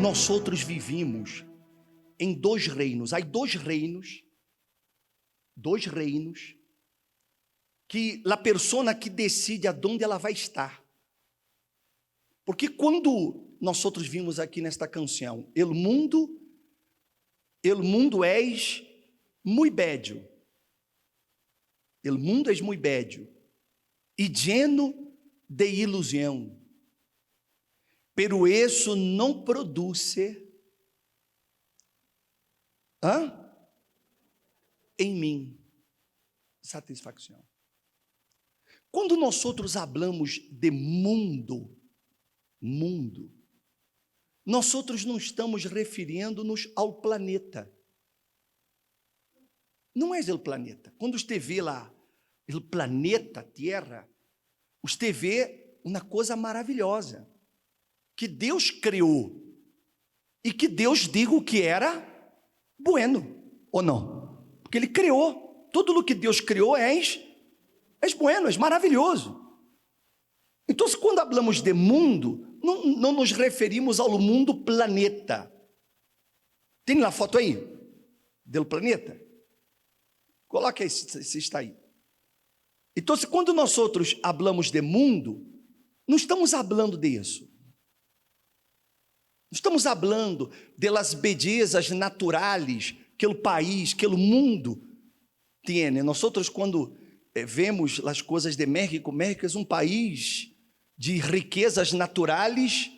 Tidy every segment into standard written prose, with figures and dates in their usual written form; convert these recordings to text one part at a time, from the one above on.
nós outros vivimos em dois reinos. Há dois reinos que a pessoa que decide aonde ela vai estar. Porque quando nós outros vimos aqui nesta canção, el mundo es muy bello. El mundo es muy bello e lleno de ilusão. Pero isso não produz em mim satisfação. Quando nós outros hablamos de mundo, nós outros não estamos referindo-nos ao planeta. Não é o planeta. Quando você vê lá o planeta Terra, você vê uma coisa maravilhosa que Deus criou e que Deus digo que era bueno, ou não? Porque Ele criou. Tudo o que Deus criou é bueno, é maravilhoso. Então, quando falamos de mundo, não nos referimos ao mundo planeta. Tem lá a foto aí do planeta? Coloque aí se está aí. Então, quando nós outros falamos de mundo, não estamos falando disso. Não estamos falando das belezas naturais que o país, que o mundo tem. Nós outros, quando vemos as coisas de México, México é um país de riquezas naturais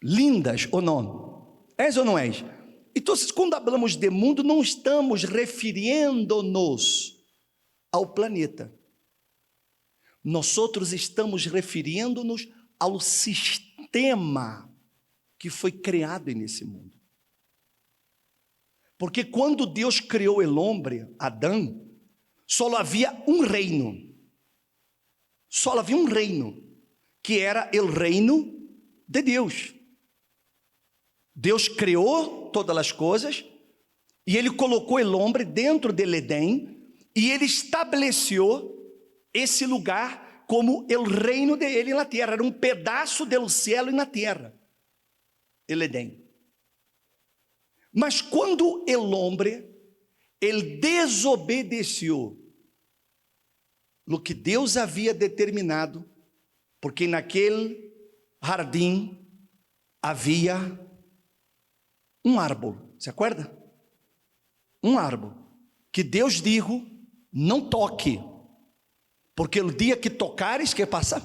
lindas, ou não? És ou não és? Então, quando falamos de mundo, não estamos referindo-nos ao planeta. Nós outros estamos referindo-nos ao sistema que foi criado nesse mundo. Porque quando Deus criou o homem, Adão, só havia um reino. Só havia um reino, que era o reino de Deus. Deus criou todas as coisas e Ele colocou o homem dentro do Edém e Ele estabeleceu esse lugar como o reino dele na terra. Era um pedaço do céu e na terra, o Edém. Mas quando o homem, ele desobedeceu o que Deus havia determinado, porque naquele jardim havia um árvore, se acorda? Um árvore, que Deus dijo, não toque, porque o dia que tocares, que passa?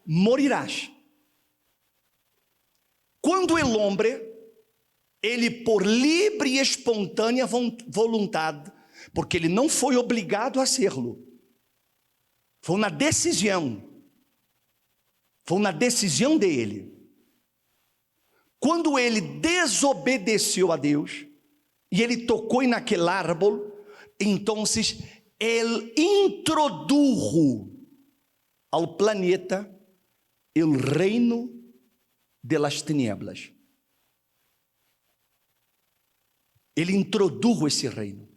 Morirás. Quando o homem, ele por livre e espontânea vontade, porque ele não foi obrigado a serlo, foi uma decisão dele. Quando ele desobedeceu a Deus, e ele tocou naquele árvore, então ele introdujo ao planeta o reino de las tinieblas. Ele introdujo esse reino.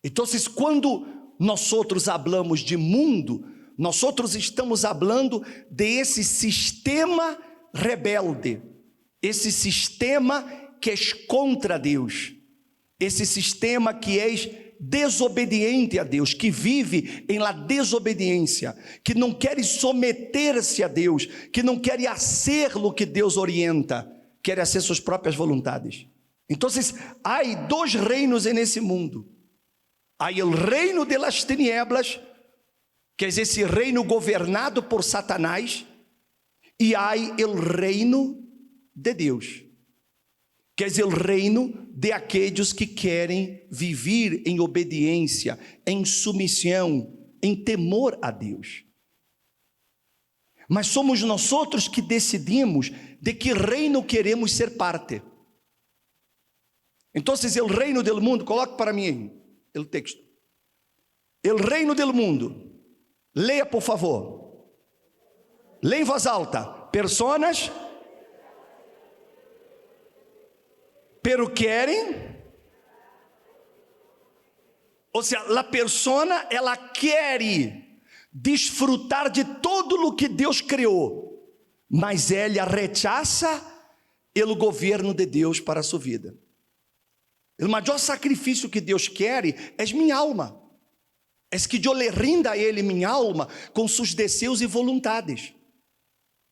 Então, quando nós outros falamos de mundo, nós outros estamos falando desse sistema rebelde, esse sistema que é contra Deus, esse sistema que é desobediente a Deus, que vive em la desobediência, que não quer someter-se a Deus, que não quer fazer o que Deus orienta, quer fazer suas próprias vontades. Então, há dois reinos nesse mundo. Há o reino de las tinieblas, que é esse reino governado por Satanás, e há o reino de Deus, que é o reino de aqueles que querem viver em obediência, em submissão, em temor a Deus. Mas somos nós outros que decidimos de que reino queremos ser parte. Então, o reino do mundo, coloque para mim aí o texto. O reino do mundo, leia por favor, leia em voz alta. Personas, pero querem, ou seja, a persona, ela quer desfrutar de todo o que Deus criou, mas ela rechaça o governo de Deus para a sua vida. O maior sacrifício que Deus quer é minha alma. É que eu le rinda a Ele minha alma com seus desejos e vontades,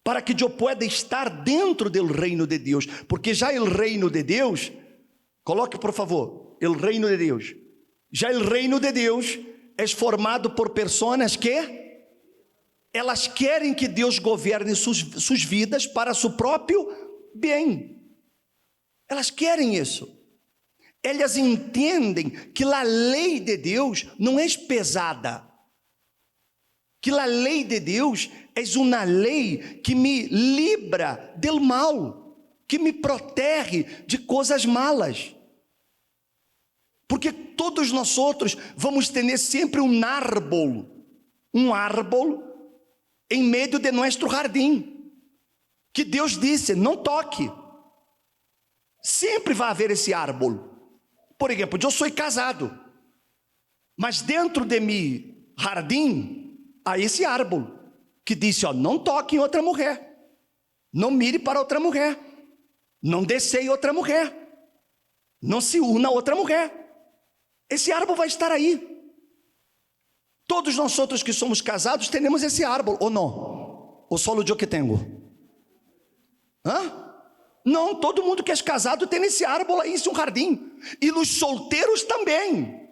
para que eu pueda estar dentro do reino de Deus, porque já o reino de Deus, coloque por favor, o reino de Deus, já o reino de Deus é formado por pessoas que elas querem que Deus governe suas vidas para seu próprio bem. Elas querem isso. Elas entendem que a lei de Deus não é pesada, que a lei de Deus é uma lei que me livra do mal, que me protege de coisas malas. Porque todos nós outros vamos ter sempre um árbol em meio de nosso jardim, que Deus disse, não toque. Sempre vai haver esse árbol. Por exemplo, eu sou casado, mas dentro de meu jardim há esse árbol que diz, não toque em outra mulher, não mire para outra mulher, não deseje outra mulher, não se una a outra mulher. Esse árbol vai estar aí. Todos nós outros que somos casados temos esse árbol, ou não? Ou só o eu que tenho? Não, todo mundo que é casado tem esse árbol aí, esse jardim. E os solteiros também.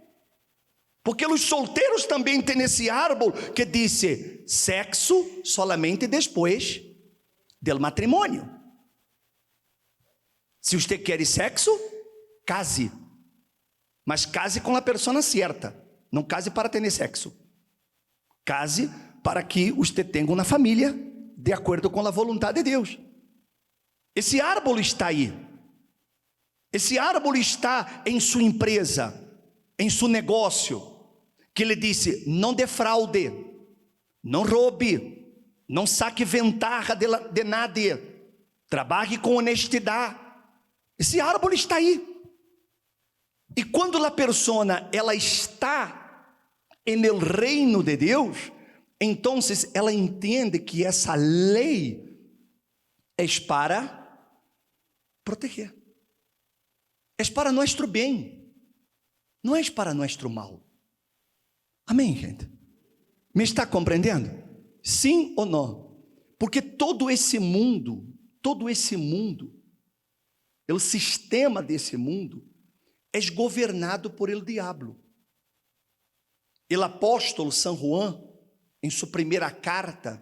Porque os solteiros também têm esse árbol que diz sexo solamente depois do matrimônio. Se você quer sexo, case. Mas case com a pessoa certa. Não case para ter sexo. Case para que você tenha uma família de acordo com a vontade de Deus. Esse árbol está aí. Esse árbol está em sua empresa, em seu negócio, que ele disse, não defraude, não roube, não saque ventaja de nada, trabalhe com honestidade. Esse árbol está aí. E quando a pessoa ela está no reino de Deus, então ela entende que essa lei é para proteger, é para nosso bem, não é para nosso mal. Amém, gente? Me está compreendendo? Sim ou não? Porque todo esse mundo, o sistema desse mundo é governado por el diabo. O apóstolo São João, em sua primeira carta,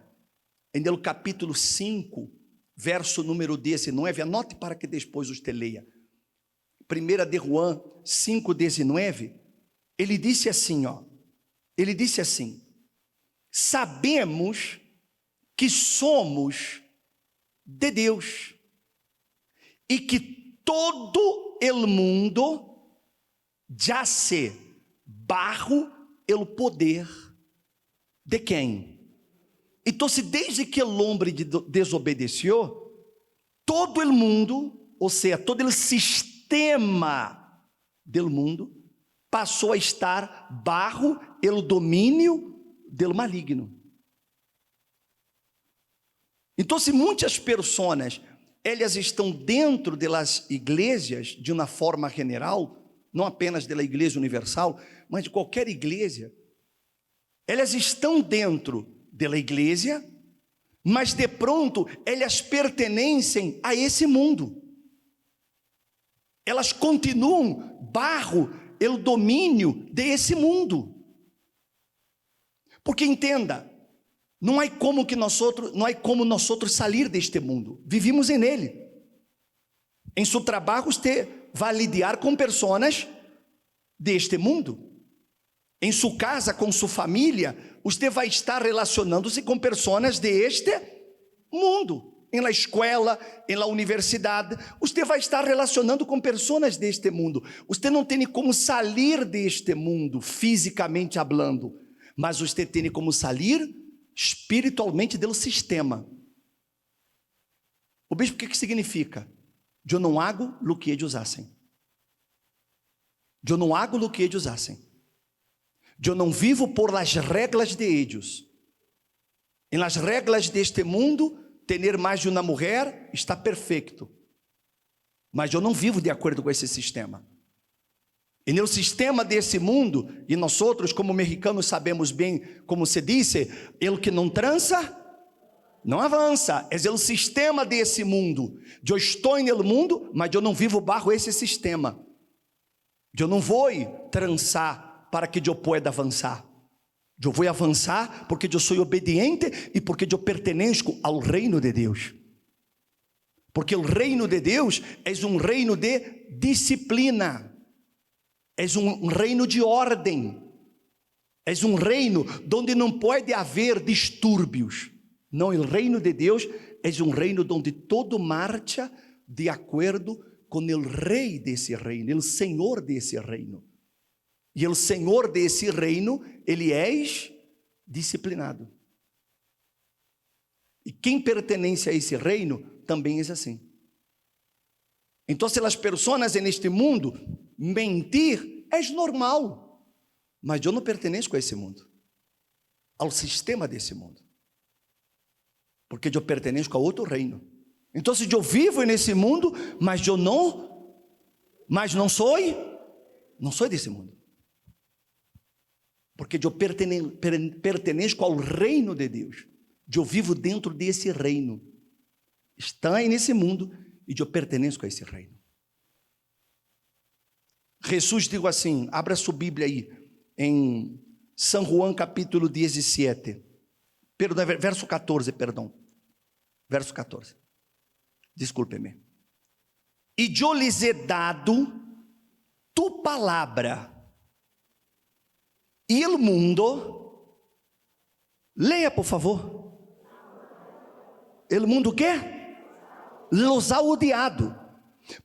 em el capítulo 5, verso número 19, anote para que depois você leia. 1 de João 5,19, ele disse assim, sabemos que somos de Deus, e que todo o mundo yace bajo el poder de quem? Então, desde que o homem desobedeceu, todo o mundo, ou seja, todo o sistema do mundo, passou a estar bajo o domínio do maligno. Então, muitas pessoas, elas estão dentro das igrejas, de uma forma general, não apenas da Igreja Universal, mas de qualquer igreja, elas estão dentro da igreja, mas de pronto elas pertencem a esse mundo. Elas continuam bajo o domínio desse mundo. Porque entenda, não há como nós outros sair deste mundo. Vivimos nele. Em seu trabalho você vai lidar com pessoas deste mundo. Em sua casa, com sua família, você vai estar relacionando-se com pessoas deste mundo. Em la escola, em la universidade, você vai estar relacionando com pessoas deste mundo. Você não tem como sair deste mundo, fisicamente falando, mas você tem como sair espiritualmente do sistema. O bispo, o que significa? Eu não hago o que eles hacen. Eu não hago o que eles hacen. Eu não vivo por las reglas de ellos. Em las reglas deste mundo, ter mais de uma mulher está perfeito. Mas eu não vivo de acordo com esse sistema. E no sistema desse mundo, e nós outros como mexicanos sabemos bem, como se disse, ele que não trança, não avança. É o sistema desse mundo. Eu estou no mundo, mas eu não vivo bajo esse sistema. Eu não vou trançar para que eu possa avançar. Eu vou avançar porque eu sou obediente e porque eu pertenço ao reino de Deus. Porque o reino de Deus é um reino de disciplina. É um reino de ordem. É um reino onde não pode haver distúrbios. Não, o reino de Deus é um reino onde todo marcha de acordo com o rei desse reino, o senhor desse reino. E o senhor desse reino, ele é disciplinado. E quem pertence a esse reino também é assim. Então, se as pessoas neste mundo mentir é normal, mas eu não pertenço a esse mundo, ao sistema desse mundo, porque eu pertenço a outro reino. Então, se eu vivo nesse mundo, mas não sou desse mundo, porque eu pertenço ao reino de Deus. Eu vivo dentro desse reino. Está aí nesse mundo e eu pertenço a esse reino. Jesus diz assim, abra sua Bíblia aí, em São João capítulo 17, verso 14, verso 14, desculpe-me. E eu lhes he dado tu palavra, e o mundo, leia por favor, o mundo o quê? Los ha odiado,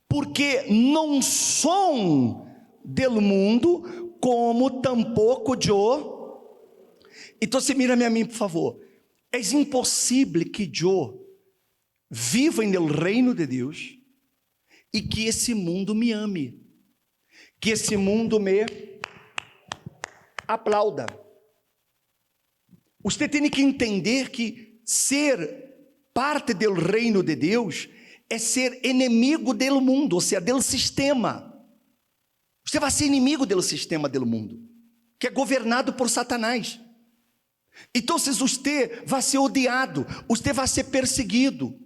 porque não são del mundo, como tampouco eu. Então, mira-me a mim, por favor. É impossível que eu viva no reino de Deus e que esse mundo me ame, que esse mundo me aplauda. Você tem que entender que ser parte do reino de Deus é ser inimigo do mundo, ou seja, do sistema. Você vai ser inimigo do sistema do mundo, que é governado por Satanás. Então, você vai ser odiado, você vai ser perseguido,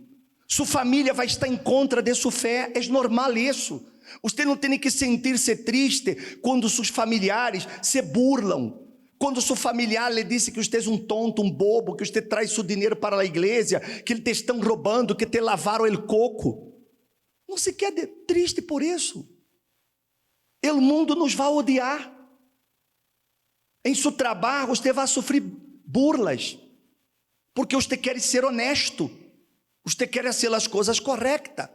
sua família vai estar em contra de sua fé, é normal isso. Você não tem que sentir-se triste quando seus familiares se burlam, quando seu familiar lhe disse que você é um tonto, um bobo, que você traz seu dinheiro para a igreja, que eles te estão roubando, que te lavaram o coco. Não se quede triste por isso. O mundo nos vai odiar. Em seu trabalho você vai sofrer burlas, porque você quer ser honesto, você quer fazer as coisas corretas.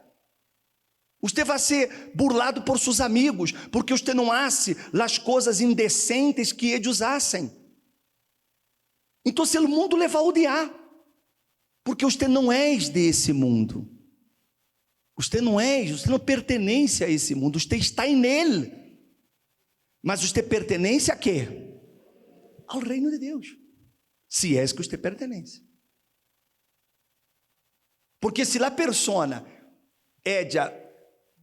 Você vai ser burlado por seus amigos, porque você não hace as coisas indecentes que eles hacen. Então, se o mundo lhe vai odiar, porque você não é desse mundo. Você não pertence a esse mundo, você está nele. Mas você pertence a quê? Ao reino de Deus. Se é que você pertence. Porque se a persona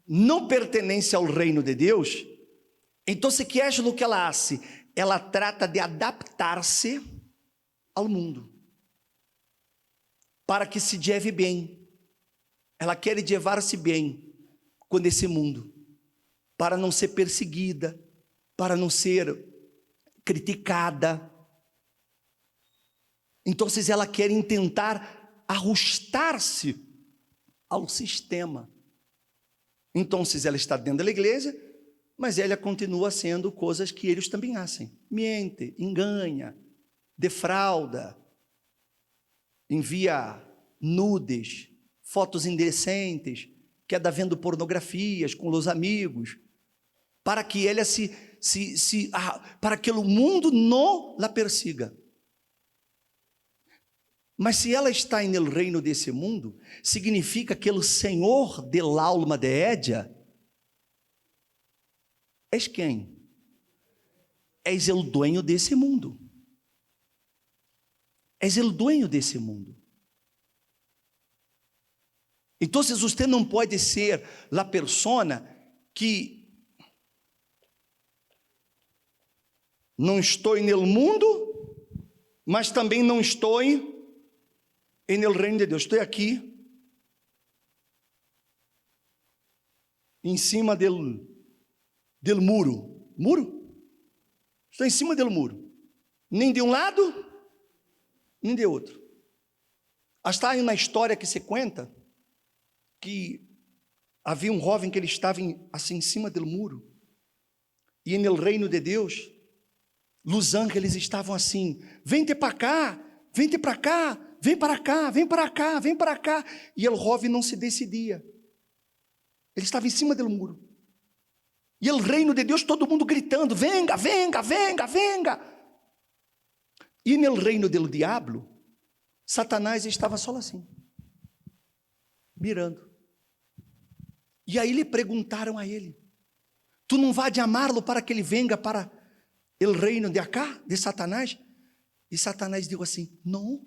não pertence ao reino de Deus, então que é o que ela faz? Ela trata de adaptar-se ao mundo, para que se lleve bem. Ela quer levar-se bem com esse mundo, para não ser perseguida, para não ser criticada. Então ela quer tentar ajustar-se ao sistema. Então ela está dentro da igreja, mas ela continua sendo coisas que eles também fazem. Mente, engana, defrauda, envia nudes, fotos indecentes, queda vendo pornografias com os amigos, para que ela para que o mundo não la persiga. Mas se ela está no reino desse mundo, significa que o Senhor del alma de ella é quem? És o dueño desse mundo. És o dueño desse mundo. Então, você não pode ser a persona que não estou no mundo, mas também não estou no reino de Deus. Estou aqui, em cima do muro. Muro? Estou em cima do muro. Nem de um lado, nem de outro. Hasta aí na história que se conta que havia um jovem que ele estava assim em cima do muro. E no reino de Deus, os ángeles estavam assim: vem-te para cá, vem-te para cá, vem para cá, vem para cá, vem para cá. E o jovem não se decidia. Ele estava em cima do muro. E o reino de Deus, todo mundo gritando: venga, venga, venga, venga. E no reino do diabo, Satanás estava só assim, mirando. E aí lhe perguntaram a ele: tu não vai de amá-lo para que ele venga para o reino de acá, de Satanás? E Satanás disse assim: não,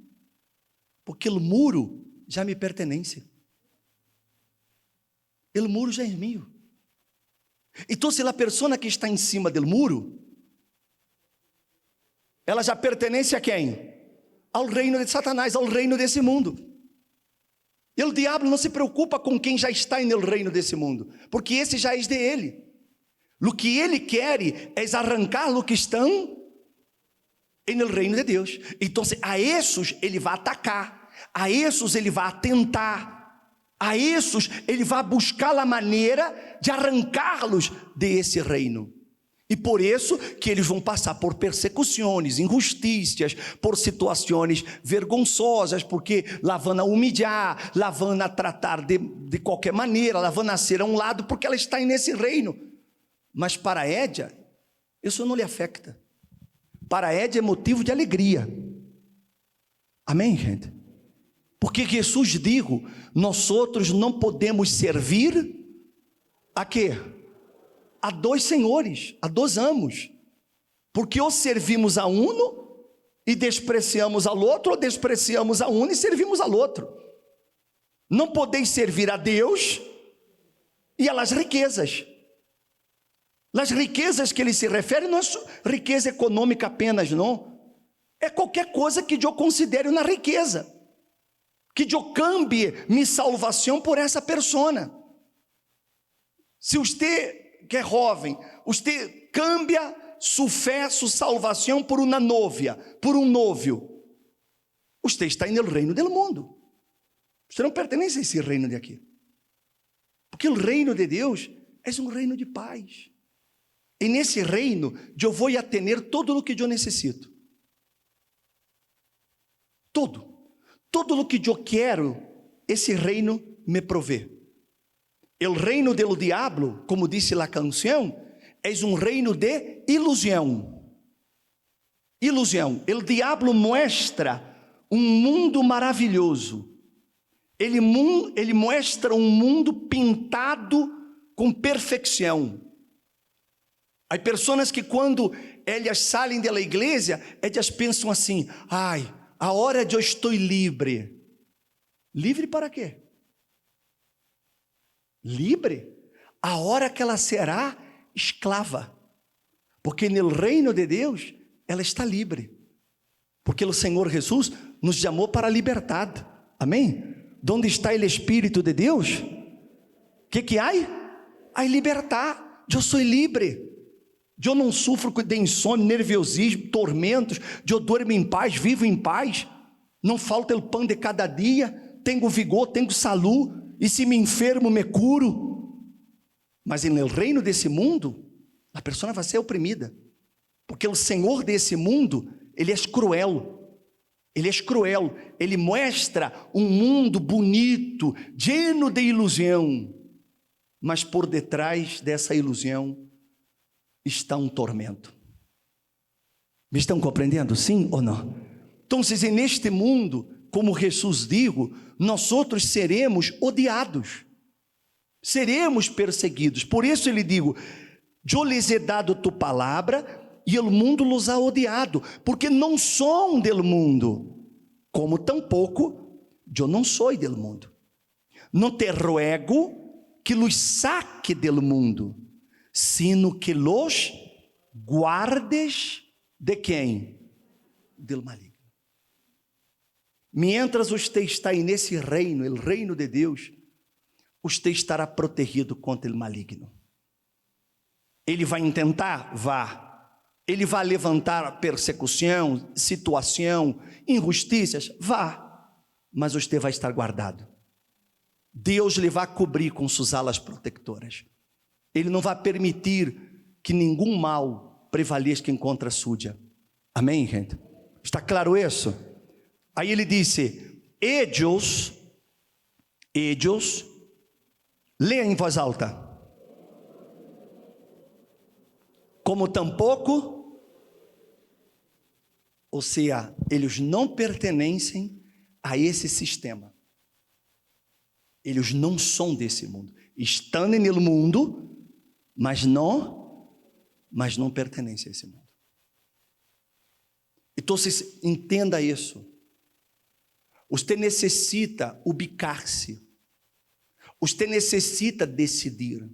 porque o muro já me pertence. O muro já é meu. Então, se a pessoa que está em cima do muro, ela já pertence a quem? Ao reino de Satanás, ao reino desse mundo. E o diabo não se preocupa com quem já está no reino desse mundo, porque esse já é de ele. O que ele quer é arrancar o que estão no reino de Deus. Então, a esses ele vai atacar, a esses ele vai atentar, a esses ele vai buscar a maneira de arrancá-los desse reino. E por isso que eles vão passar por persecuções, injustiças, por situações vergonhosas, porque lá vão a humilhar, lá vão a tratar de qualquer maneira, lá vão a ser a um lado, porque ela está nesse reino. Mas para a Édia, isso não lhe afeta. Para a Édia é motivo de alegria. Amém, gente? Porque Jesus digo, nós outros não podemos servir a quê? A dois senhores, a dois amos. Porque ou servimos a um e despreciamos ao outro, ou despreciamos a um e servimos ao outro. Não podeis servir a Deus e às riquezas. As riquezas que ele se refere não é riqueza econômica apenas, não. É qualquer coisa que eu considere uma riqueza, que eu cambie minha salvação por essa persona. Se você que é jovem, você cambia sua fé, sua salvação por uma novia, por um novio, você está no reino do mundo. Você não pertence a esse reino de aqui, porque o reino de Deus é um reino de paz. E nesse reino, eu vou a ter todo o que eu necessito. Todo o que eu quero, esse reino me provê. O reino do diabo, como disse a canção, é um reino de ilusão. Ilusão. O diabo mostra um mundo maravilhoso. Ele mostra um mundo pintado com perfeição. Há pessoas que quando elas saem da igreja, elas pensam assim: ai, a hora de eu estou livre. Livre para quê? Livre? A hora que ela será escrava. Porque no reino de Deus, ela está livre. Porque o Senhor Jesus nos chamou para a liberdade. Amém? Onde está o Espírito de Deus? O que há? Há libertar. Eu sou livre. Eu não sofro de insônia, nervosismo, tormentos. Eu durmo em paz, vivo em paz. Não falta o pão de cada dia. Tenho vigor, tenho saúde. E se me enfermo, me curo. Mas no reino desse mundo, a pessoa vai ser oprimida. Porque o Senhor desse mundo, ele é cruel. Ele é cruel. Ele mostra um mundo bonito, lleno de ilusão. Mas por detrás dessa ilusão está um tormento. Me estão compreendendo? Sim ou não? Então, neste mundo, como Jesus digo, nós outros seremos odiados, seremos perseguidos. Por isso ele digo: eu lhes he dado tu palavra e o mundo los ha odiado, porque não são del mundo, como tampouco eu não sou del mundo. não te ruego que los saque del mundo, sino que los guardes de quem? Del maligno. Mientras você está aí nesse reino, o reino de Deus, você estará protegido contra o maligno. Ele vai intentar? Vá. Ele vai levantar persecução, situação, injustiças? Vá. Mas você vai estar guardado. Deus lhe vai cobrir com suas alas protetoras. Ele não vai permitir que nenhum mal prevaleça contra a súdia. Amém, gente? Está claro isso? Aí ele disse, ellos, leia em voz alta. Como tampouco, ou seja, eles não pertencem a esse sistema. Eles não são desse mundo. Estão no mundo, mas não pertencem a esse mundo. Então, entenda isso. Você necessita ubicar-se. Você necessita decidir.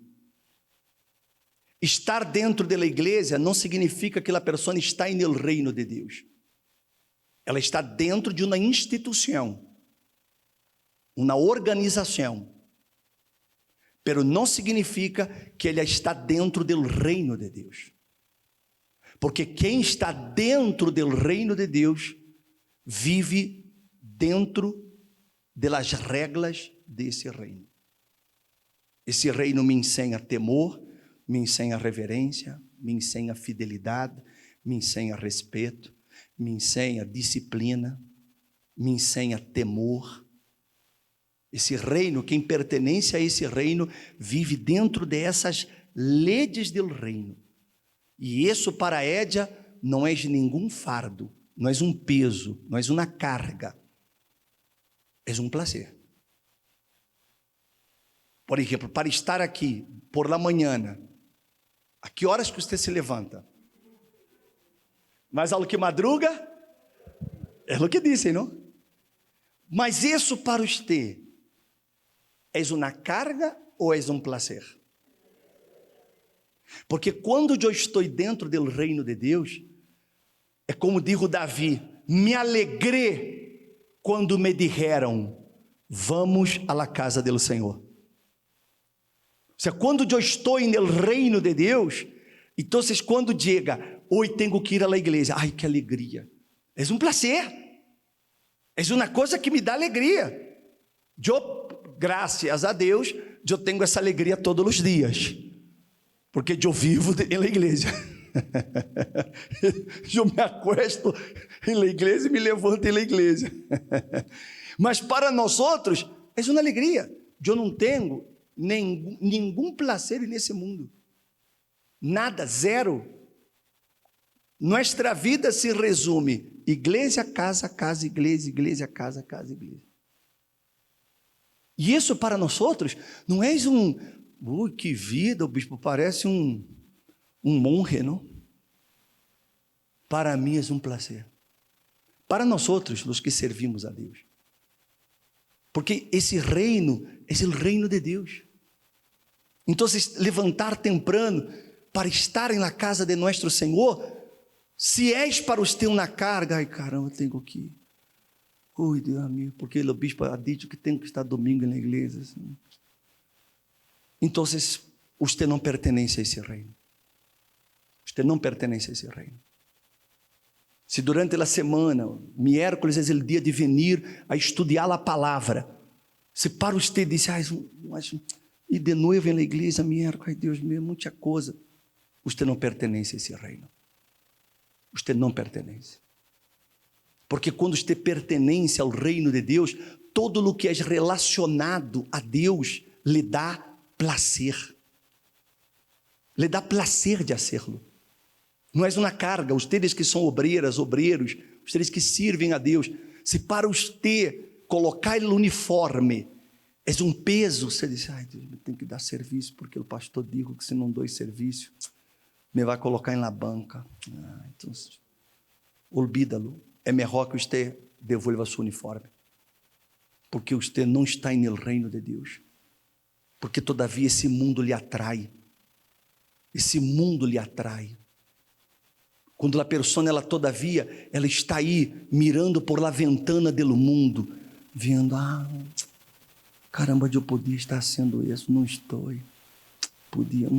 Estar dentro da igreja não significa que a pessoa está no reino de Deus. Ela está dentro de uma instituição, uma organização. Pero não significa que ela está dentro do reino de Deus. Porque quem está dentro do reino de Deus vive dentro das regras desse reino. Esse reino me ensina temor, me ensina reverência, me ensina fidelidade, me ensina respeito, me ensina disciplina, me ensina temor. Esse reino, quem pertence a esse reino, vive dentro dessas leis do reino. E isso para a Édia não é nenhum fardo, não é um peso, não é uma carga. É um prazer. Por exemplo, para estar aqui por la manhã, a que horas que você se levanta? Mas ao que madruga? É o que dizem, não? Mas isso para você é uma carga ou é um prazer? Porque quando eu estou dentro do reino de Deus, é como dijo Davi, me alegrei quando me dijeron, vamos à la casa do Senhor. Ou seja, quando eu estou no reino de Deus, então quando chega, hoje tenho que ir à igreja, ai que alegria, é um prazer, é uma coisa que me dá alegria. Eu, graças a Deus, eu tenho essa alegria todos os dias, porque eu vivo na igreja. Eu me acuesto na igreja e me levanto na igreja. Mas para nós outros é uma alegria. Eu não tenho nenhum prazer nesse mundo. Nada, zero. Nossa vida se resume: igreja, casa, casa, igreja, igreja, casa, casa, igreja. E isso para nós outros não é que vida, o bispo parece um monge, não? Para mim é um prazer. Para nós outros, os que servimos a Deus. Porque esse reino é o reino de Deus. Então, levantar temprano para estar na casa de nosso Senhor, se és para os ter uma carga, ai caramba, tenho que ir. Ui, Deus meu, porque o bispo ha dito que tenho que estar domingo na igreja. Assim. Então, você não pertence a esse reino. Você não pertence a esse reino. Se durante a semana, miércoles é o dia de vir a estudar a palavra, se para você diz, e de novo na igreja, miércoles, ai Deus meu, muita coisa, você não pertence a esse reino. Você não pertence. Porque quando você pertence ao reino de Deus, todo o que é relacionado a Deus lhe dá prazer. Lhe dá prazer de fazê-lo. Não é uma carga. Vocês que são obreiras, obreiros, vocês que servem a Deus, se para você colocar o uniforme é um peso, você diz, ai Deus, eu tenho que dar serviço, porque o pastor dijo que se não dou serviço, me vai colocar na banca. Então, olvídalo. É melhor que você devolva seu uniforme. Porque você não está no reino de Deus. Porque todavia esse mundo lhe atrai. Esse mundo lhe atrai. Quando a pessoa, ela todavia, ela está aí, mirando por la ventana do mundo, vendo, caramba, eu podia estar sendo isso, não estou. Podia,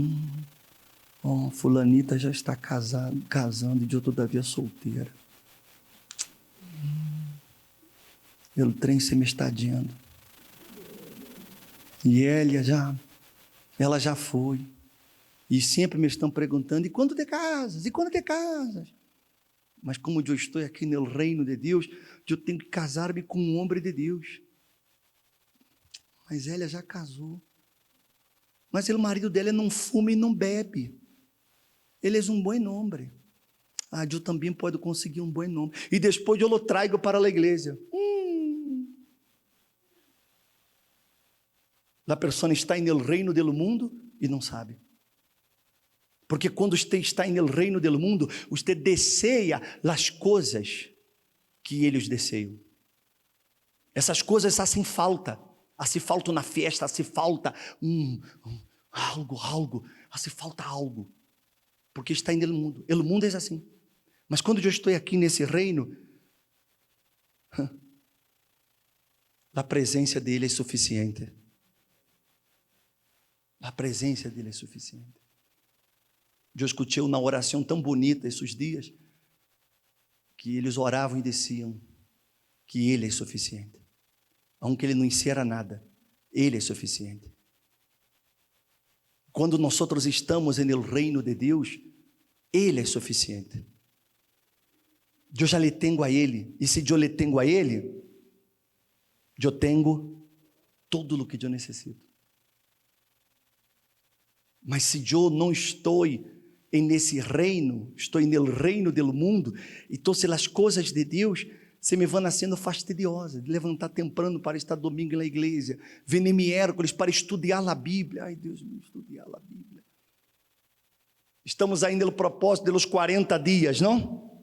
fulanita já está casando, e eu todavia solteira. O trem se me está dizendo. E ela já foi. E sempre me estão perguntando, e quando te casas? E quando te casas? Mas como eu estou aqui no reino de Deus, eu tenho que casar-me com um homem de Deus. Mas ela já casou. Mas o marido dela não fuma e não bebe. Ele é um bom homem. Eu também posso conseguir um bom nome. E depois eu o trago para a igreja. A pessoa está no reino do mundo e não sabe. Porque quando você está no reino do mundo, você deseja as coisas que eles desejam. Essas coisas fazem falta. Hace falta na festa, hace falta algo, hace falta algo. Porque está no mundo. O mundo é assim. Mas quando eu estou aqui nesse reino, a presença dele é suficiente. A presença dele é suficiente. Eu escutei uma oração tão bonita esses dias, que eles oravam e diziam que ele é suficiente. Aunque ele não hiciera nada, ele é suficiente. Quando nós estamos no reino de Deus, ele é suficiente. Eu já lhe tenho a ele, e se eu lhe tenho a ele, eu tenho tudo o que eu necessito. Mas se eu não estou nesse reino, estou no reino do mundo, então as coisas de Deus se me vão sendo fastidiosas, de levantar temprano para estar domingo na igreja, vir miércoles para estudar a Bíblia. Ai Deus, me estudar a Bíblia. Estamos ainda no propósito dos 40 dias, não?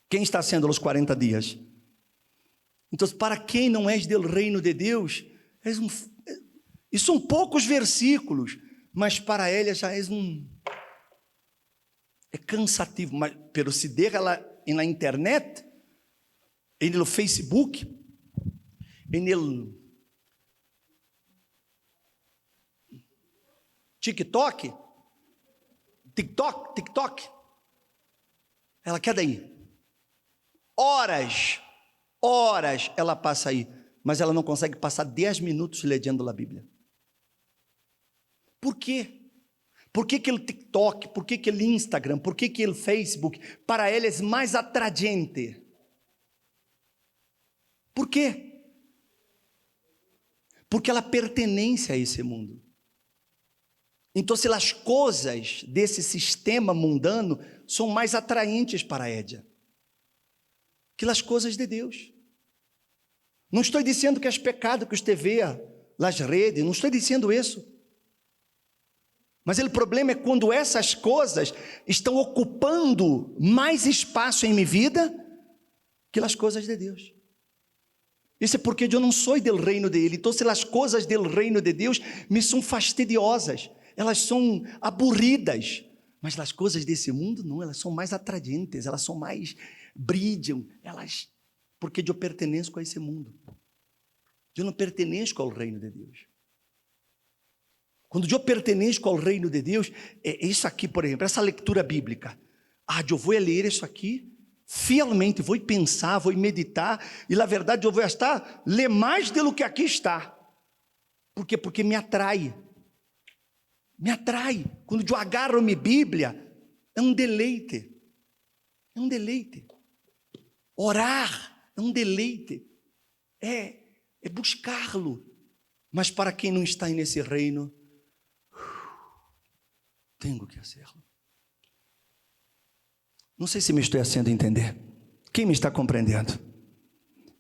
Quem está sendo os 40 dias? Então, para quem não és do reino de Deus, e são poucos versículos, mas para ele já é cansativo. Mas pero se deixa na internet, no Facebook, no TikTok, ela quer daí. Horas ela passa aí, mas ela não consegue passar 10 minutos lendo a Bíblia. Por quê? Por que o TikTok, por que o Instagram, por que o Facebook, para ela é mais atraente? Por quê? Porque ela pertence a esse mundo. Então, se as coisas desse sistema mundano são mais atraentes para ela que as coisas de Deus. Não estou dizendo que é pecado que você vê nas redes, não estou dizendo isso. Mas o problema é quando essas coisas estão ocupando mais espaço em minha vida que as coisas de Deus. Isso é porque eu não sou do reino dele. Então, se as coisas do reino de Deus me são fastidiosas, elas são aburridas. Mas as coisas desse mundo não, elas são mais atraentes, elas são mais brilham, porque eu pertenço a esse mundo. Eu não pertenço ao reino de Deus. Quando eu pertenço ao reino de Deus, é isso aqui, por exemplo, essa leitura bíblica. Eu vou ler isso aqui, fielmente, vou pensar, vou meditar, e na verdade eu vou estar, ler mais do que aqui está. Por quê? Porque me atrai. Me atrai. Quando eu agarro minha Bíblia, é um deleite. É um deleite. Orar é um deleite. É buscá-lo. Mas para quem não está nesse reino, tenho que fazê-lo. Não sei se me estou fazendo entender. Quem me está compreendendo?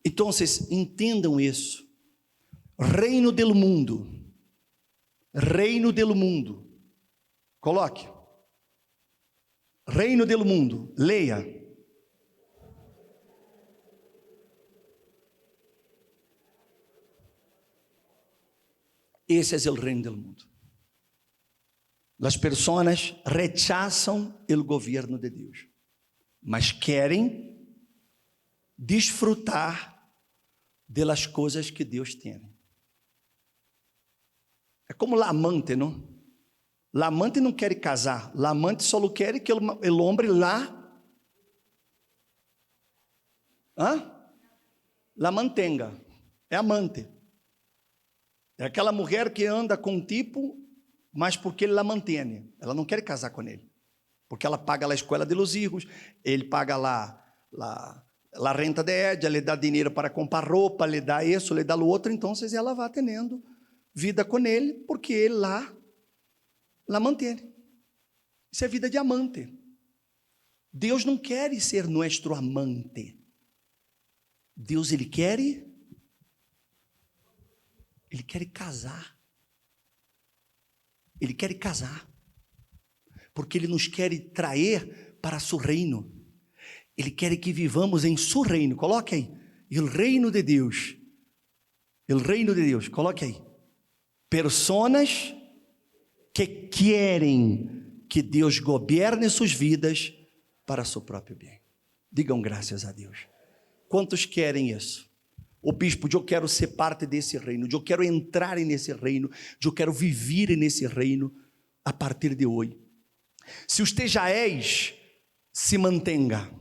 Então, entendam isso. Reino do mundo. Reino do mundo. Coloque. Reino do mundo. Leia. Ese es el reino del mundo. Las personas rechazan el gobierno de Dios, mas querem desfrutar de las coisas que Deus tem. É como la amante, não? La amante não quer casar, la amante só quer que o homem la mantenga. É amante. É aquela mulher que anda com um tipo, mas porque ele la mantém. Ela não quer casar com ele, porque ela paga a escola de los hijos, ele paga la renta de ella, lhe dá dinheiro para comprar roupa, lhe dá isso, lhe dá o outro, então ela vai tendo vida com ele, porque ele la mantém. Isso é vida de amante. Deus não quer ser nosso amante. Deus, Ele quer casar. Ele quer casar, porque Ele nos quer trazer para seu reino. Ele quer que vivamos em seu reino. Coloque aí, o reino de Deus. O reino de Deus, coloque aí. Personas que querem que Deus governe suas vidas para seu próprio bem. Digam graças a Deus. Quantos querem isso? O bispo, eu quero ser parte desse reino, eu quero entrar nesse reino, eu quero viver nesse reino a partir de hoje. Se você já és, se mantenha.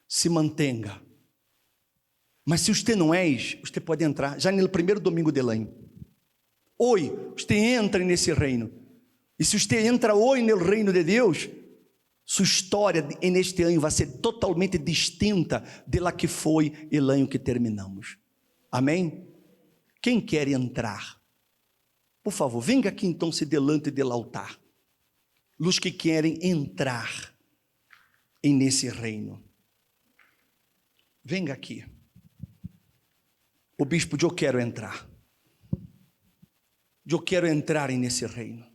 Se mantenha. Mas se você não és, você pode entrar já no primeiro domingo de ano. Hoje, você entra nesse reino. E se você entra hoje no reino de Deus, sua história neste ano vai ser totalmente distinta da que foi o ano que terminamos. Amém? Quem quer entrar? Por favor, venga aqui então se delante do altar. Os que querem entrar nesse reino. Venga aqui. O bispo, eu quero entrar. Eu quero entrar nesse reino.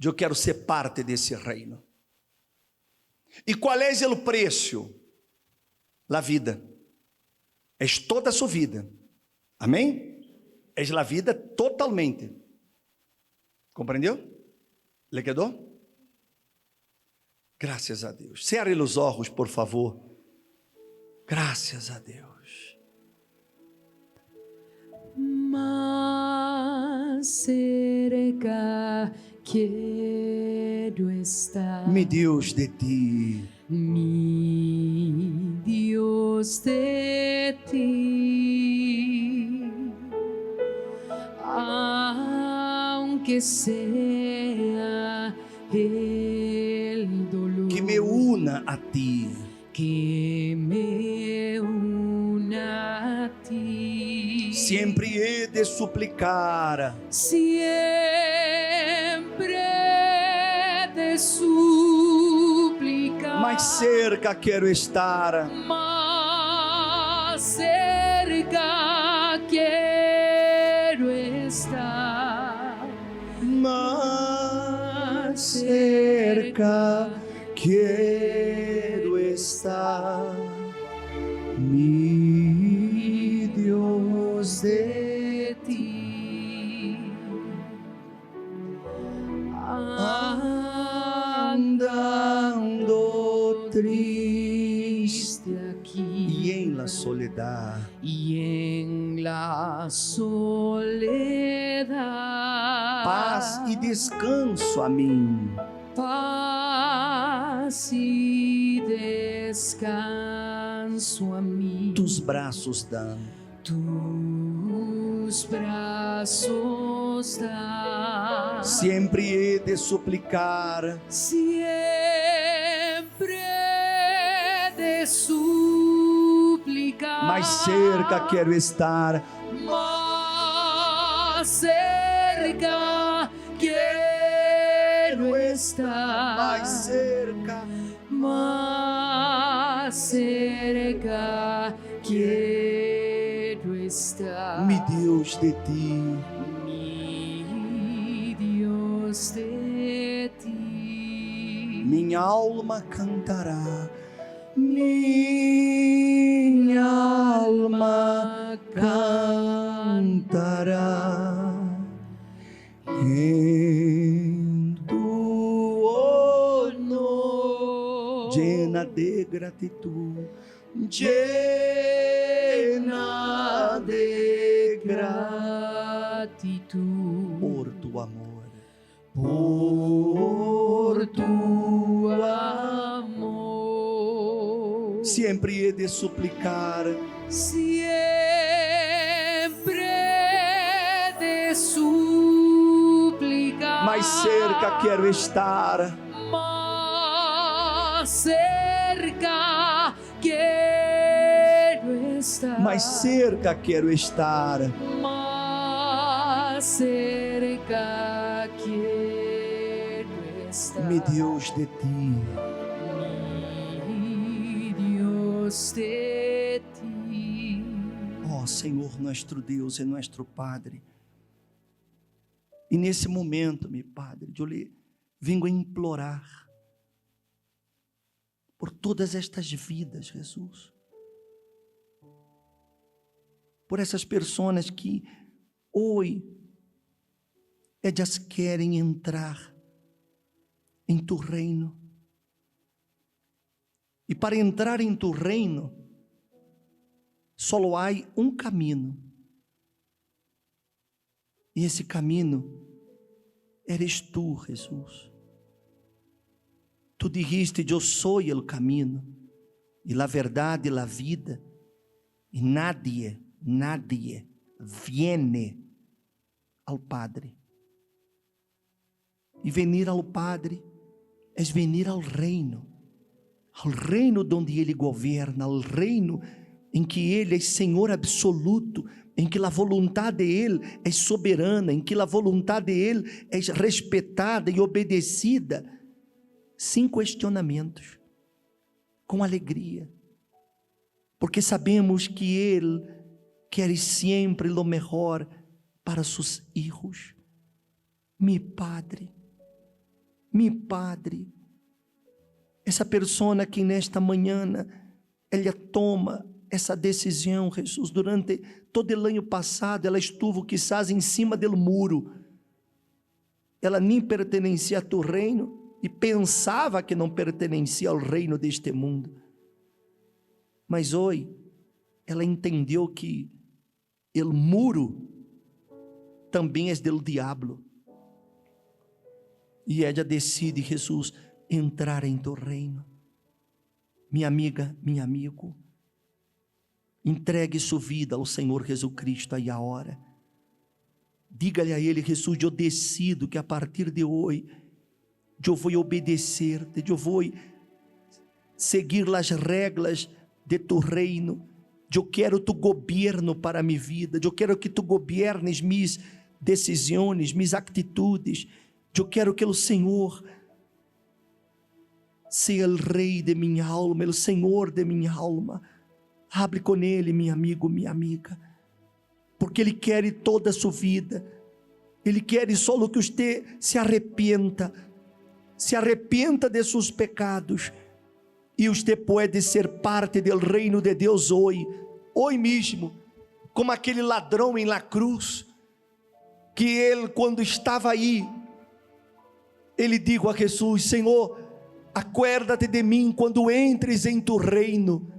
Eu quero ser parte desse reino. E qual é o preço? A vida. É toda a sua vida. Amém? É a vida totalmente. Compreendeu? ¿Le quedou? Graças a Deus. Cerre os olhos, por favor. Graças a Deus. Más cerca quiero estar, Mi Deus de ti, mi Dios de ti, aunque sea el dolor que me una a ti, que me una a ti, sempre he de suplicar, siempre de suplicar, mais cerca quero estar, más cerca quiero estar, mais cerca quero estar, mi Deus de ti, andando triste aquí e em la soledad, y en la soledad, paz e descanso a mim, paz y descanso a mí, tus braços dão, tus brazos dan, sempre he de suplicar, siempre de suplicar, mais cerca quero estar, más cerca quiero estar, mais cerca, más cerca quiero estar, mi Deus de ti, mi Dios de ti, minha alma cantará, minha alma cantará. glória em tu honor, llena de gratitud, llena de gratitud por tu amor, por tu amor. Sempre he de suplicar, Siempre de suplicar. mais cerca quero estar, Más cerca quiero estar. mais cerca quero estar. Más cerca quiero estar. Mi Deus de ti, Mi Dios de ti. ó Senhor, nosso Deus e nosso Padre. E nesse momento, meu Padre, eu lhe venho implorar por todas estas vidas, Jesus, por essas pessoas que hoje elas querem entrar em tu reino. E para entrar em tu reino, só há um caminho. E esse caminho eres tu, Jesus. Tu dijiste, eu sou o caminho, e a verdade, e a vida, e nadie viene ao Padre. E venir ao Padre é venir ao reino onde Ele governa, ao reino em que Ele é Senhor absoluto, em que a vontade dEle é soberana, em que a vontade dEle é respeitada e obedecida, sem questionamentos, com alegria, porque sabemos que Ele quer sempre o melhor para seus filhos. Mi Padre, essa pessoa que nesta manhã ela toma essa decisão, Jesus, durante todo o ano passado, ela estuvo quizás em cima do muro, ela nem pertencia a tu reino, e pensava que não pertencia ao reino deste mundo, mas hoje, ela entendeu que o muro também é do diabo, e ela decide, Jesus, entrar em tu reino. Minha amiga, meu amigo, entregue sua vida ao Senhor Jesus Cristo aí a hora. Diga-lhe a Ele, Jesus, eu decido que a partir de hoje, eu vou obedecer-te, eu vou seguir as regras de tu reino. Eu quero tu governo para a minha vida, eu quero que tu governes minhas decisões, minhas atitudes. Eu quero que o Senhor seja o rei de minha alma, o Senhor de minha alma. Hable com Ele, meu amigo, minha amiga, porque Ele quer toda a sua vida. Ele quer só que você se arrependa de seus pecados, e você pode ser parte do reino de Deus hoje mesmo, como aquele ladrão em la cruz, que ele, quando estava aí, ele disse a Jesus: Senhor, acuérdate de mim quando entres em tu reino.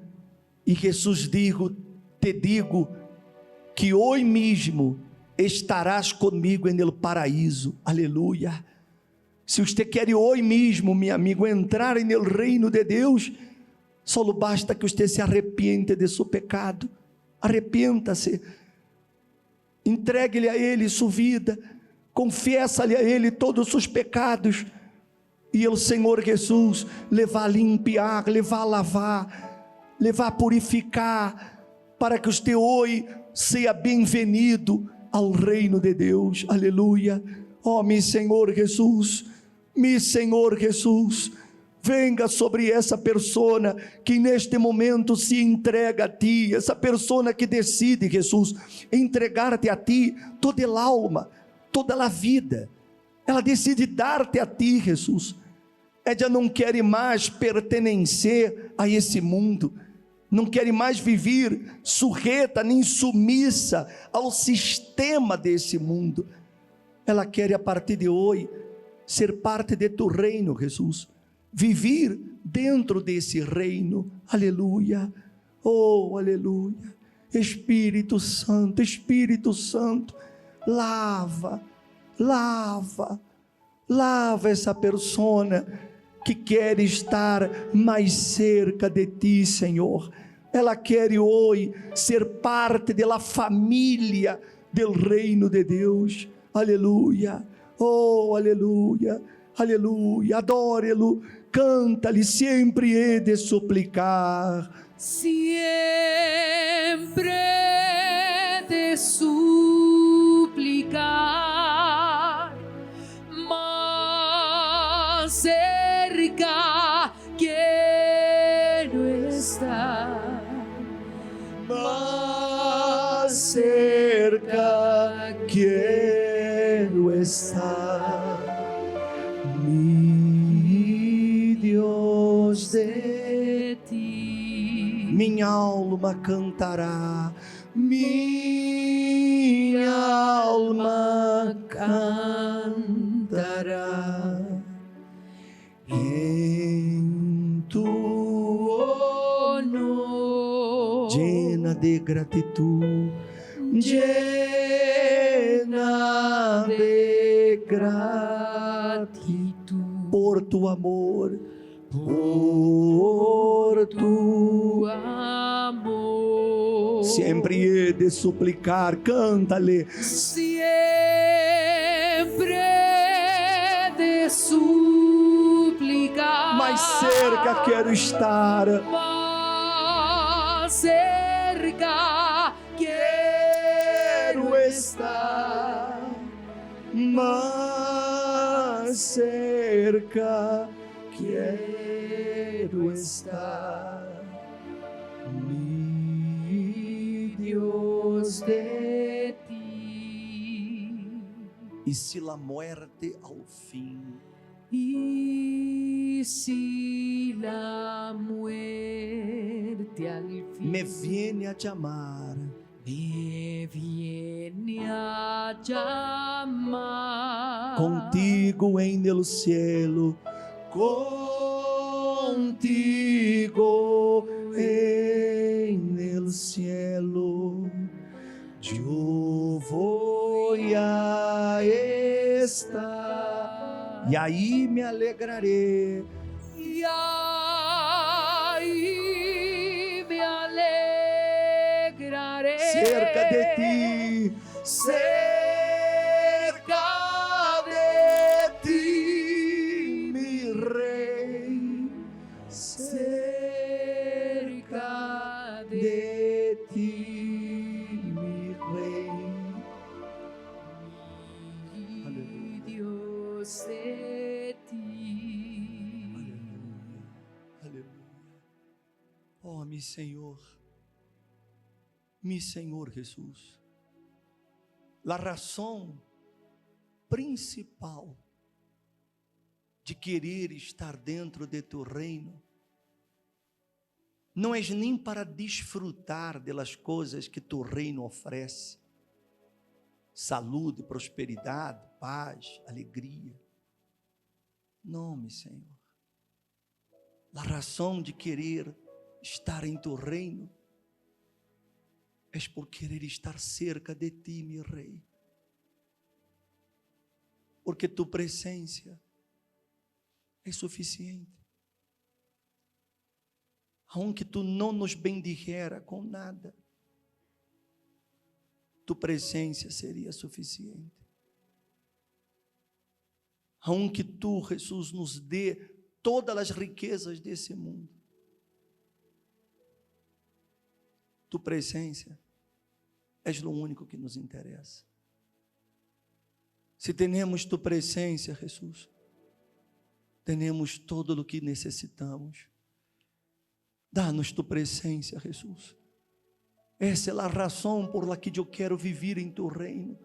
E Jesus te digo que hoje mesmo estarás comigo no paraíso. Aleluia. Se você quer hoje mesmo, meu amigo, entrar no reino de Deus, só basta que você se arrependa de seu pecado. Arrependa-se, entregue-lhe a Ele sua vida, confessa-lhe a Ele todos os seus pecados, e o Senhor Jesus lhe vai limpiar, lhe vai lavar, lhe vai purificar, para que você hoje seja bem-vindo ao reino de Deus. Aleluia. Oh, meu Senhor Jesus, venga sobre essa pessoa que neste momento se entrega a ti, essa pessoa que decide, Jesus, entregar-te a ti toda a alma, toda a vida. Ela decide dar-te a ti, Jesus. Ela não quer mais pertencer a esse mundo, não querem mais viver sujeta nem submissa ao sistema desse mundo. Ela quer, a partir de hoje, ser parte de tu reino, Jesus. Viver dentro desse reino. Aleluia. Oh, aleluia. Espírito Santo, lava essa persona que quer estar mais cerca de ti, Senhor. Ela quer hoje ser parte da família do reino de Deus. Aleluia. Oh, aleluia. Aleluia. Adore-lo. Canta-lhe, sempre he de suplicar. Siempre de suplicar, más cerca quiero estar, Más cerca quiero estar, mi Dios de ti. Minha alma cantará, minha alma cantará em tu honor, llena de gratitud, llena de gratitud por tu amor. Por tu amor, sempre he de suplicar, canta-lhe. Siempre de suplicar, Mais cerca quero estar, mais cerca quero estar, mais cerca quero estar, mi Dios de ti. E se la muerte ao fim, y si la muerte al fin me viene a chamar, me viene a llamar, contigo em el cielo, contigo en el cielo, yo voy a estar, e aí me alegraré, y ahí me alegraré, cerca de ti, cerca de ti, mi rey, cerca de ti, mi rey. mi Dios de ti. Aleluya, aleluya. Oh, mi Senhor Jesús, la razão principal de querer estar dentro de tu reino não é nem para desfrutar das coisas que tu reino oferece, saúde, prosperidade, paz, alegria. Não, meu Senhor. A razão de querer estar em tu reino é por querer estar cerca de ti, meu Rei. Porque tu presença é suficiente. Aunque tu não nos bendijera com nada, tu presença seria suficiente. Aunque tu, Jesus, nos dê todas as riquezas desse mundo, tu presença és o único que nos interessa. Se temos tu presença, Jesus, temos todo o que necessitamos. Dá-nos tu presença, Jesus. Essa é a razão por la que eu quero viver em tu reino.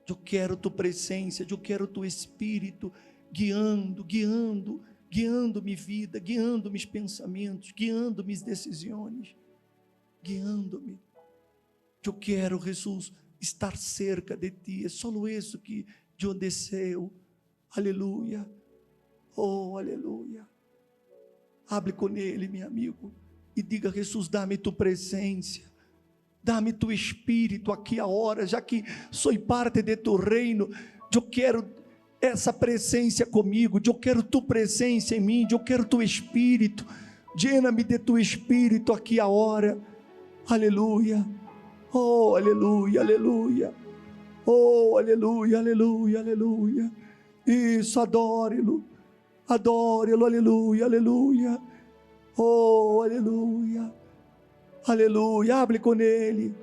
Eu quero tu presença, eu quero tu Espírito guiando guiando minha vida, guiando meus pensamentos, guiando minhas decisões, guiando-me. Eu quero, Jesus, estar cerca de Ti, é só isso que eu desejo. Aleluia, oh aleluia. Hable com Ele, meu amigo, e diga: Jesus, dá-me Tu presença, dá-me Tu Espírito aqui agora, já que sou parte de Tu reino. Eu quero essa presença comigo, eu quero Tu presença em mim, eu quero Tu Espírito. Llena-me de Tu Espírito aqui agora. Aleluia, oh aleluia, aleluia, oh aleluia, aleluia, aleluia. Isso, adore-lo, adore-lo, aleluia, aleluia, oh aleluia, aleluia. Hable com Ele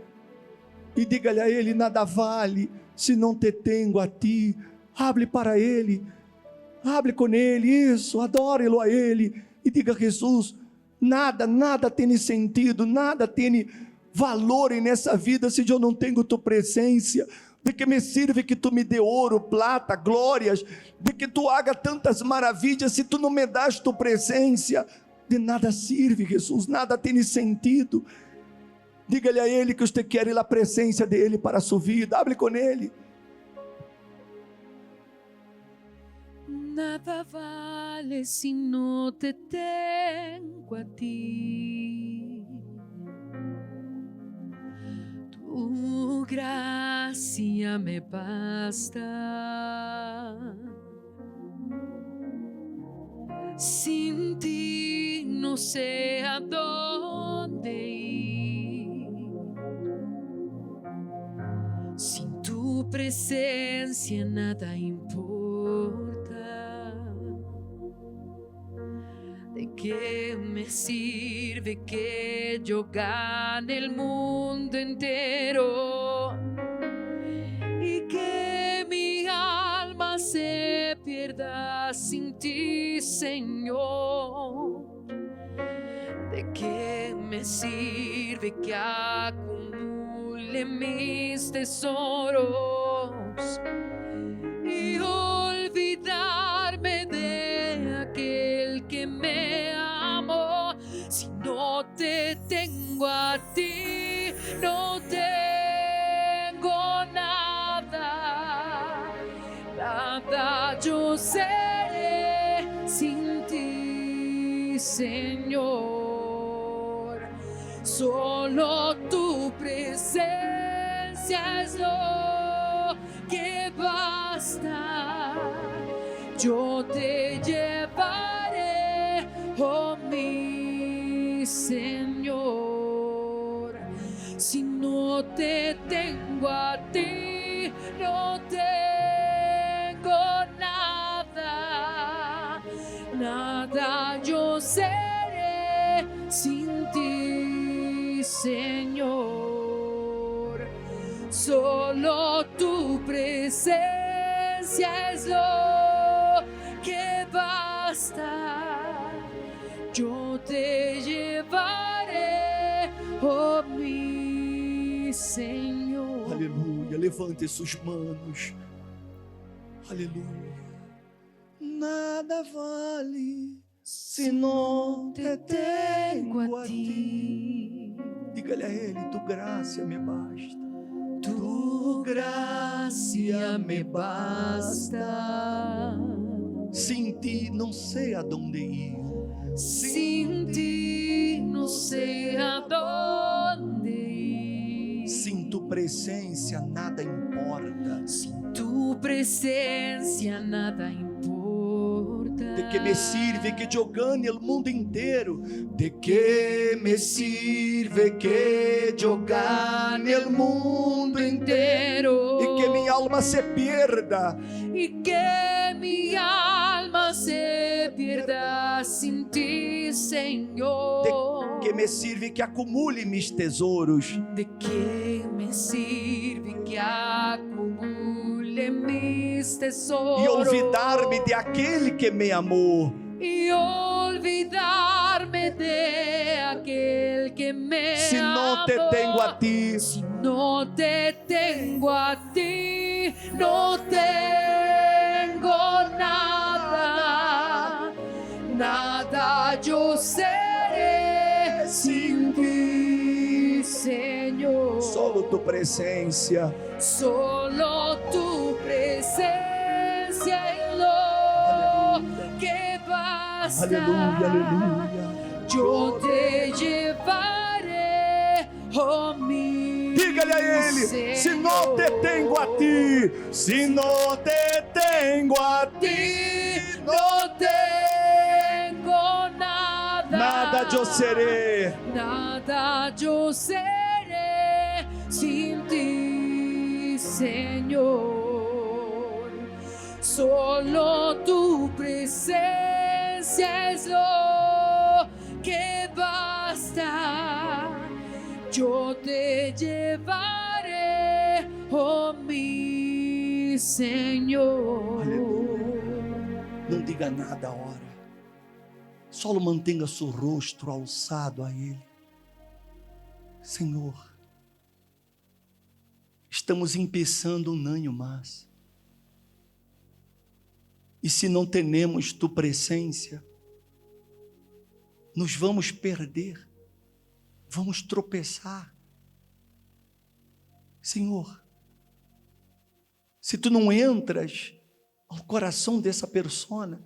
e diga-lhe a Ele: nada vale se não te tenho a Ti. Hable para Ele, hable com Ele, isso, adore-lo a Ele e diga: Jesus, nada tem sentido, nada tem valor nessa vida se eu não tenho Tu presença. De que me sirve que Tu me dê ouro, prata, glórias, de que Tu haga tantas maravilhas se Tu não me das Tu presença? De nada serve, Jesus, nada tem sentido. Diga-lhe a Ele que você quer a presença dEle para a sua vida. Hable com Ele. Nada vale si no te tengo a ti. Tu gracia me basta. Sin ti no sé a dónde ir. Sin tu presencia nada importa. ¿De qué me sirve que yo gane el mundo entero y que mi alma se pierda sin ti, Señor? ¿De qué me sirve que acumule mis tesoros y olvidarme de aquel que me amó? Si no te tengo a ti, no tengo nada, nada yo seré sin ti, Señor. Solo tu presencia es lo que basta. Yo te llevaré, oh mi Señor. Si no te tengo a ti, no tengo nada, nada yo seré sin ti, Señor. Solo tu presencia es lo que basta. Yo te llevaré, oh mi Señor. Aleluia, levante suas manos. Aleluia. Nada vale se não te tenho a ti. Diga-lhe a Ele: Tu graça me basta. Tu gracia me basta. Sem Ti não sei aonde ir. Sin ti no sé a dónde ir. Sem Tu presença nada importa. Sin tu presencia nada importa. De que me sirve que eu ganhe o mundo inteiro? De que me sirve que eu ganhe o mundo inteiro e que minha alma se pierda? Y que mi alma se pierda sin ti, Señor. De que me sirve que acumule meus tesouros? ¿De qué me sirve que acumule mis tesoros E olvidar-me de aquele que me amou? y olvidarme de aquel que me Se não te amó? tenho a ti, Si no te tengo a ti, no tengo nada, tu presencia. Solo tu presencia es lo que basta. Aleluya, aleluya. Yo te llevaré, oh mi Dígale a Ele: se não te tenho a ti, se não te tenho a ti, no tengo nada, nada eu serei. nada yo seré sin ti, Señor. Solo tu presencia es lo que basta. Yo te llevaré, oh mi Señor. Não diga nada agora. Só mantenha seu rosto alçado a Ele. Senhor, estamos começando um ano mais. E se não tenemos tu presença, nos vamos perder. Vamos tropeçar. Senhor, se tu não entras ao coração dessa pessoa,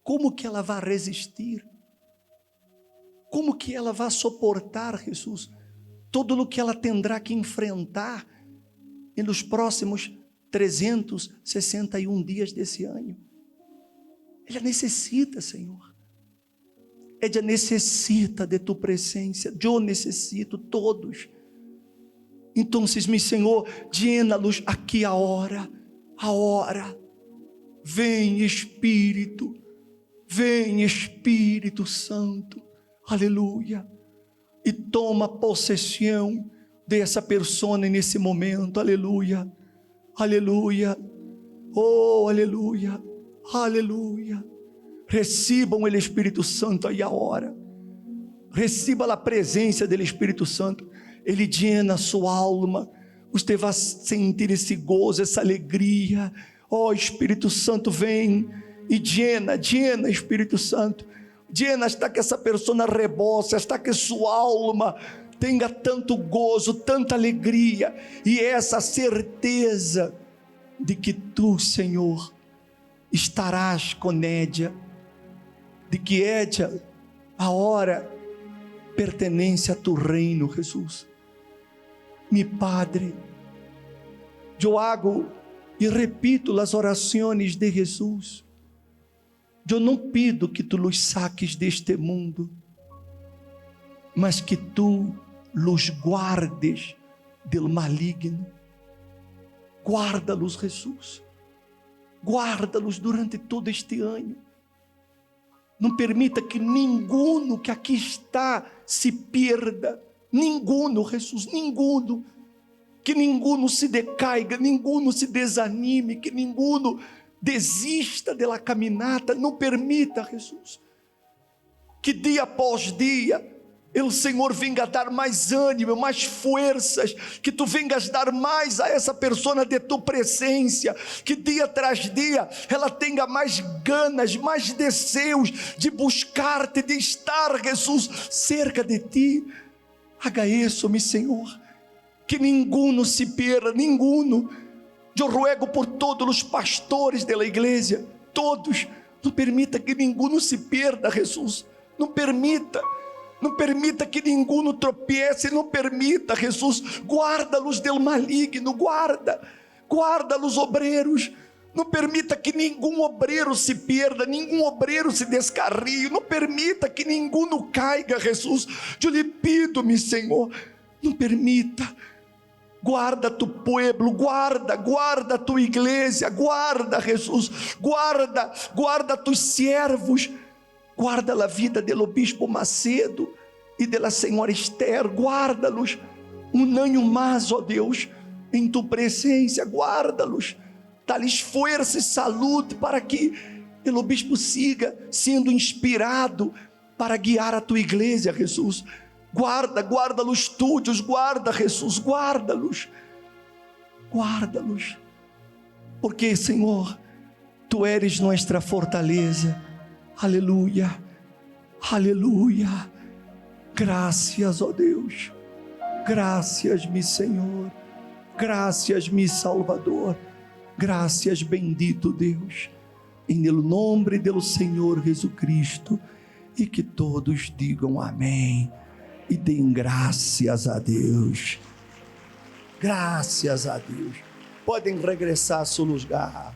como que ela vai resistir? Como que ela vai suportar, Jesus, todo o que ela terá que enfrentar nos próximos 361 dias desse ano? Ela necessita, Senhor. Ela necessita de tu presença. Eu necessito, todos. Então, meu Senhor, llena-los aqui a hora. Vem Espírito Santo, aleluia, e toma possessão dessa pessoa nesse momento, aleluia, aleluia, oh, aleluia, aleluia. Recibam o Espírito Santo aí a hora, receba a presença do Espírito Santo. Ele llena a sua alma, você vai sentir esse gozo, essa alegria. Oh, Espírito Santo, vem e llena, Espírito Santo, llena, hasta que essa pessoa rebose, hasta que sua alma tenha tanto gozo, tanta alegria, e essa certeza de que tu, Senhor, estarás com Nédia, de que Édia, a hora, pertence a tu reino, Jesus. Mi Padre, eu hago e repito as orações de Jesus. Eu não pido que tu los saques deste mundo, mas que tu los guardes del maligno. Guarda-los, Jesus. Guarda-los durante todo este ano. Não permita que ninguno que aqui está se perda. Ninguno, Jesus, ninguno. Que ninguno se decaiga, ninguno se desanime, que ninguno desista da caminhada. Não permita, Jesus, que dia após dia o Senhor venga dar mais ânimo, mais forças, que tu vengas dar mais a essa pessoa de tu presença, que dia tras dia ela tenha mais ganas, mais desejos de buscar-te, de estar, Jesus, cerca de ti. Haga isso, meu Senhor, que ninguno se perda, ninguno. Eu ruego por todos os pastores da igreja, todos, não permita que ninguno se perda, Jesus, não permita que ninguno tropiece, não permita, Jesus, guarda-los del maligno, guarda-los obreiros, não permita que nenhum obreiro se perda, nenhum obreiro se descarrie, não permita que ninguno caiga, Jesus, eu lhe pido, meu Senhor, não permita. Guarda tu pueblo, guarda tua igreja, guarda, Jesus, guarda tus servos, guarda a vida do bispo Macedo e da senhora Esther, guarda-los um ano mais, ó Deus, em tu presença, guarda-los, dá-lhes força e saúde para que o bispo siga sendo inspirado para guiar a tua igreja, Jesus. Guarda os estúdios, guarda, Jesus, guarda-los, porque, Senhor, tu eres nossa fortaleza, aleluia, aleluia, graças, ó Deus, Graças, mi Senhor. Graças, mi Salvador. Graças, bendito Deus. Em nome do Senhor Jesus Cristo. E que todos digam amém. E deem graças a Deus. Graças a Deus. Podem regressar ao seu lugar.